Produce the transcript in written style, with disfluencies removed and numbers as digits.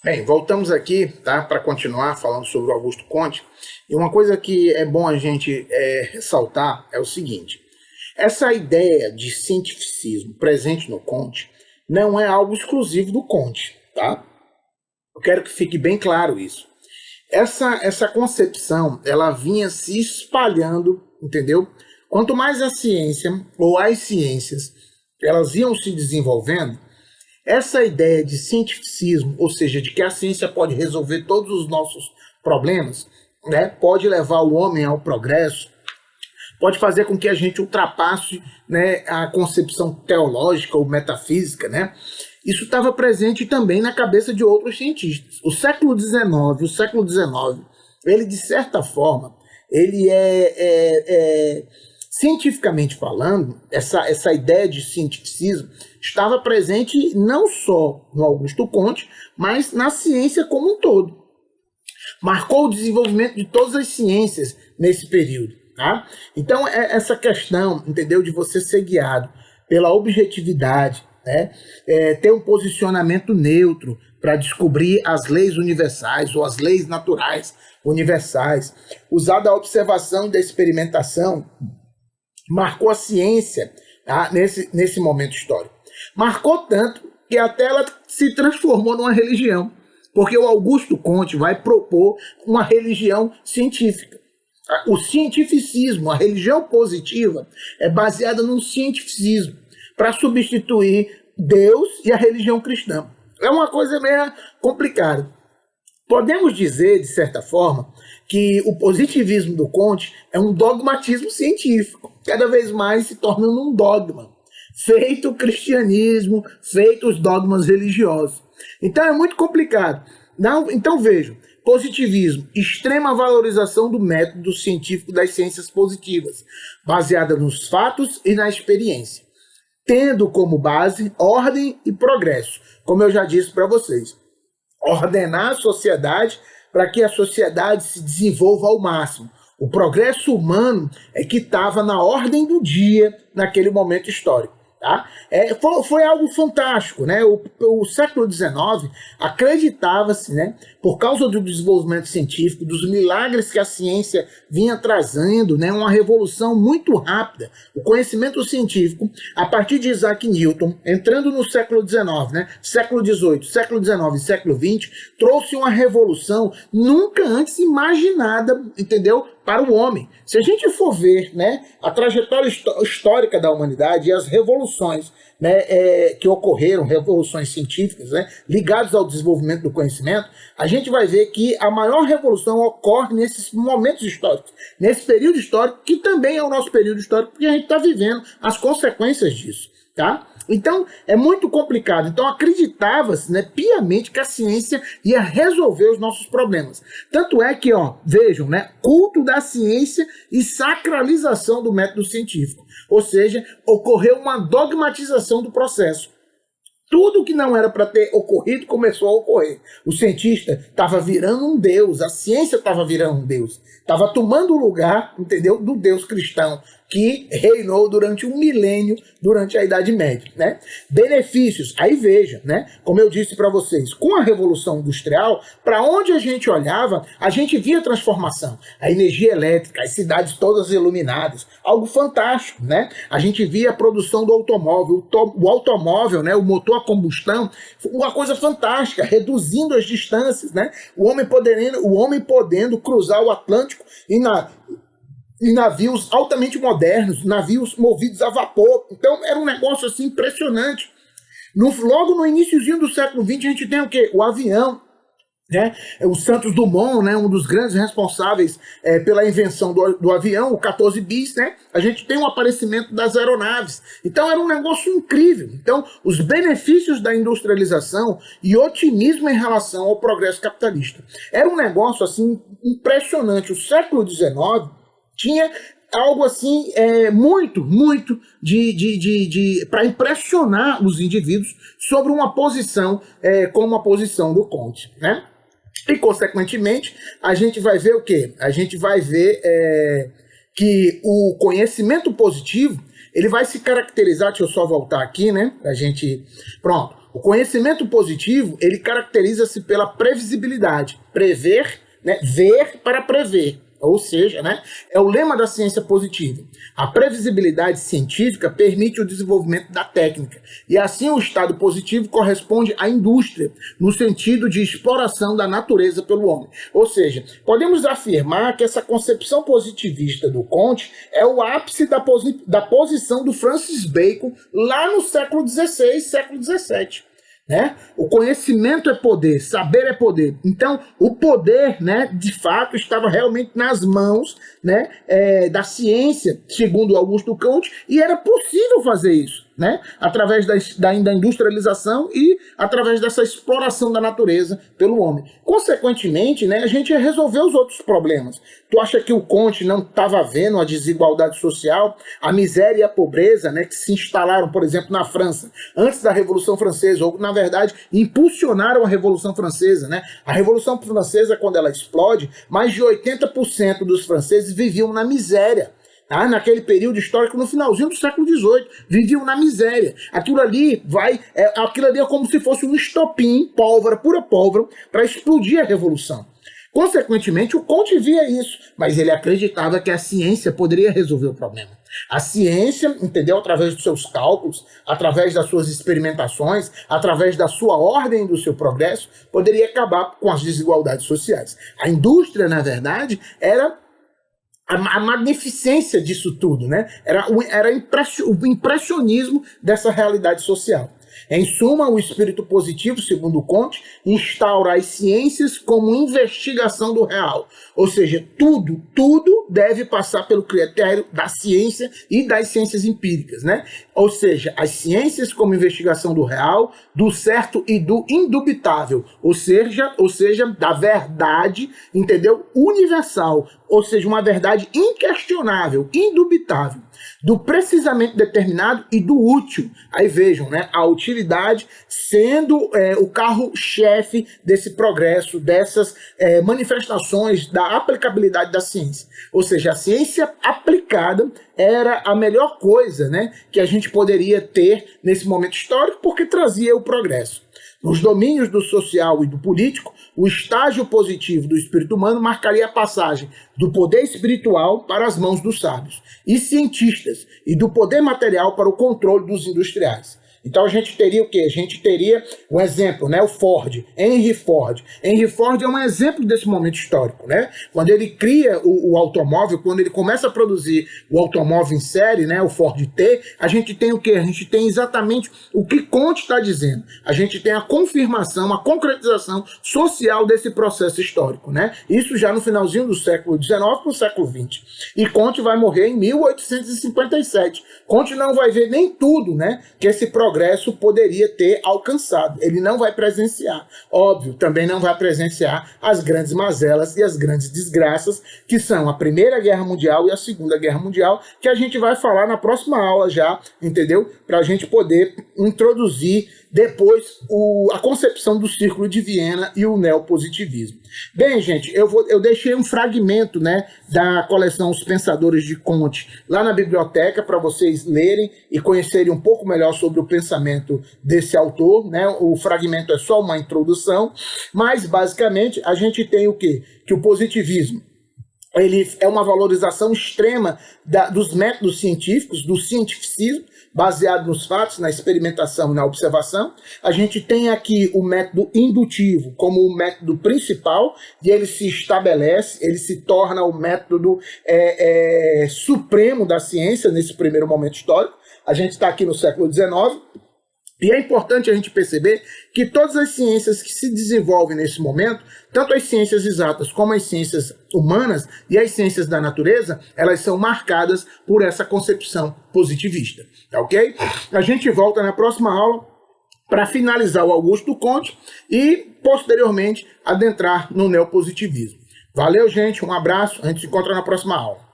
Bem, voltamos aqui, tá, para continuar falando sobre o Augusto Conte. E uma coisa que é bom a gente ressaltar é o seguinte: essa ideia de cientificismo presente no Conte não é algo exclusivo do Conte, tá? Eu quero que fique bem claro isso. Essa concepção, ela vinha se espalhando, entendeu? Quanto mais a ciência ou as ciências elas iam se desenvolvendo, essa ideia de cientificismo, ou seja, de que a ciência pode resolver todos os nossos problemas, né, pode levar o homem ao progresso, pode fazer com que a gente ultrapasse, né, a concepção teológica ou metafísica, né? Isso estava presente também na cabeça de outros cientistas. O século XIX, ele de certa forma, ele cientificamente falando, essa ideia de cientificismo estava presente não só no Augusto Conte, mas na ciência como um todo. Marcou o desenvolvimento de todas as ciências nesse período. Tá? Então, essa questão, entendeu, de você ser guiado pela objetividade, né, ter um posicionamento neutro para descobrir as leis universais ou as leis naturais universais, usar da observação e da experimentação, marcou a ciência, tá, nesse momento histórico. Marcou tanto que até ela se transformou numa religião, porque o Augusto Conte vai propor uma religião científica. O cientificismo, a religião positiva, é baseada no cientificismo, para substituir Deus e a religião cristã. É uma coisa meio complicada. Podemos dizer, de certa forma, que o positivismo do Conte é um dogmatismo científico, cada vez mais se tornando um dogma, feito o cristianismo, feito os dogmas religiosos. Então é muito complicado. Então vejam, positivismo, extrema valorização do método científico das ciências positivas, baseada nos fatos e na experiência, tendo como base ordem e progresso, como eu já disse para vocês. Ordenar a sociedade para que a sociedade se desenvolva ao máximo. O progresso humano é que estava na ordem do dia naquele momento histórico. Tá? Foi algo fantástico, né? O século XIX acreditava-se, né, por causa do desenvolvimento científico, dos milagres que a ciência vinha trazendo, né, uma revolução muito rápida. O conhecimento científico, a partir de Isaac Newton, entrando no século XIX, né, século XVIII, século XIX e século XX, trouxe uma revolução nunca antes imaginada, entendeu? Para o homem. Se a gente for ver, né, a trajetória histórica da humanidade e as revoluções, né, que ocorreram, revoluções científicas, né, ligadas ao desenvolvimento do conhecimento, a gente vai ver que a maior revolução ocorre nesses momentos históricos, nesse período histórico, que também é o nosso período histórico, porque a gente está vivendo as consequências disso. Tá? Então, é muito complicado. Então, acreditava-se, né, piamente que a ciência ia resolver os nossos problemas. Tanto é que, ó, vejam, né, culto da ciência e sacralização do método científico. Ou seja, ocorreu uma dogmatização do processo. Tudo que não era para ter ocorrido começou a ocorrer. O cientista estava virando um deus, a ciência estava virando um deus. Estava tomando o lugar, entendeu, do Deus cristão, que reinou durante um milênio, durante a Idade Média, né? Benefícios, aí veja, né? Como eu disse para vocês, com a Revolução Industrial, para onde a gente olhava, a gente via transformação. A energia elétrica, as cidades todas iluminadas, algo fantástico, né? A gente via a produção do automóvel, o automóvel, né? O motor a combustão, uma coisa fantástica, reduzindo as distâncias, né? O homem podendo cruzar o Atlântico em navios altamente modernos, navios movidos a vapor. Então era um negócio assim impressionante. Logo no iniciozinho do século XX a gente tem o quê? O avião, né? O Santos Dumont, né, um dos grandes responsáveis pela invenção do avião, o 14 bis, né? A gente tem o aparecimento das aeronaves. Então era um negócio incrível. Então os benefícios da industrialização e otimismo em relação ao progresso capitalista. Era um negócio assim impressionante. O século XIX tinha algo assim muito para impressionar os indivíduos sobre uma posição como a posição do Conte, né? E, consequentemente, a gente vai ver o quê? A gente vai ver que o conhecimento positivo, ele vai se caracterizar, deixa eu só voltar aqui, né, pra gente, pronto. O conhecimento positivo, ele caracteriza-se pela previsibilidade, prever, né, ver para prever. Ou seja, né, é o lema da ciência positiva. A previsibilidade científica permite o desenvolvimento da técnica. E assim o estado positivo corresponde à indústria, no sentido de exploração da natureza pelo homem. Ou seja, podemos afirmar que essa concepção positivista do Comte é o ápice da posição do Francis Bacon lá no século XVI, século XVII. Né? O conhecimento é poder, saber é poder. Então, o poder, né, de fato, estava realmente nas mãos, né, da ciência, segundo Augusto Comte, e era possível fazer isso, né, através da industrialização e através dessa exploração da natureza pelo homem. Consequentemente, né, a gente ia resolver os outros problemas. Tu acha que o Comte não estava vendo a desigualdade social, a miséria e a pobreza, né, que se instalaram, por exemplo, na França, antes da Revolução Francesa, ou na verdade, impulsionaram a Revolução Francesa, né? A Revolução Francesa, quando ela explode, mais de 80% dos franceses viviam na miséria. Tá? Naquele período histórico, no finalzinho do século XVIII, viviam na miséria. Aquilo ali é como se fosse um estopim, pólvora, pura pólvora, para explodir a Revolução. Consequentemente, o Comte via isso, mas ele acreditava que a ciência poderia resolver o problema. A ciência, entendeu? Através dos seus cálculos, através das suas experimentações, através da sua ordem e do seu progresso, poderia acabar com as desigualdades sociais. A indústria, na verdade, era a magnificência disso tudo, né? Era o impressionismo dessa realidade social. Em suma, o espírito positivo, segundo Comte, instaura as ciências como investigação do real. Ou seja, tudo deve passar pelo critério da ciência e das ciências empíricas, né? Ou seja, as ciências como investigação do real, do certo e do indubitável. Ou seja, da verdade, entendeu? Universal. Ou seja, uma verdade inquestionável, indubitável, do precisamente determinado e do útil. Aí vejam, né, a utilidade sendo o carro-chefe desse progresso, dessas manifestações da aplicabilidade da ciência. Ou seja, a ciência aplicada era a melhor coisa, né, que a gente poderia ter nesse momento histórico, porque trazia o progresso. Nos domínios do social e do político, o estágio positivo do espírito humano marcaria a passagem do poder espiritual para as mãos dos sábios e cientistas e do poder material para o controle dos industriais. Então a gente teria o quê? A gente teria um exemplo, né? O Ford, Henry Ford. Henry Ford é um exemplo desse momento histórico, né? Quando ele cria o automóvel, quando ele começa a produzir o automóvel em série, né? O Ford T, a gente tem o quê? A gente tem exatamente o que Comte está dizendo. A gente tem a confirmação, a concretização social desse processo histórico, né? Isso já no finalzinho do século XIX para o século XX. E Comte vai morrer em 1857. Comte não vai ver nem tudo, né? Que esse progresso poderia ter alcançado. Ele não vai presenciar. Óbvio, também não vai presenciar as grandes mazelas e as grandes desgraças, que são a Primeira Guerra Mundial e a Segunda Guerra Mundial, que a gente vai falar na próxima aula já, entendeu? Para a gente poder introduzir depois a concepção do Círculo de Viena e o neopositivismo. Bem, gente, eu deixei um fragmento, né, da coleção Os Pensadores de Comte lá na biblioteca para vocês lerem e conhecerem um pouco melhor sobre o pensamento desse autor, né? O fragmento é só uma introdução, mas basicamente a gente tem o quê? Que o positivismo ele é uma valorização extrema dos métodos científicos, do cientificismo, baseado nos fatos, na experimentação e na observação. A gente tem aqui o método indutivo como o método principal, e ele se estabelece, ele se torna o método supremo da ciência nesse primeiro momento histórico. A gente está aqui no século XIX, e é importante a gente perceber que todas as ciências que se desenvolvem nesse momento, tanto as ciências exatas como as ciências humanas e as ciências da natureza, elas são marcadas por essa concepção positivista, tá ok? A gente volta na próxima aula para finalizar o Augusto Comte e, posteriormente, adentrar no neopositivismo. Valeu, gente, um abraço, a gente se encontra na próxima aula.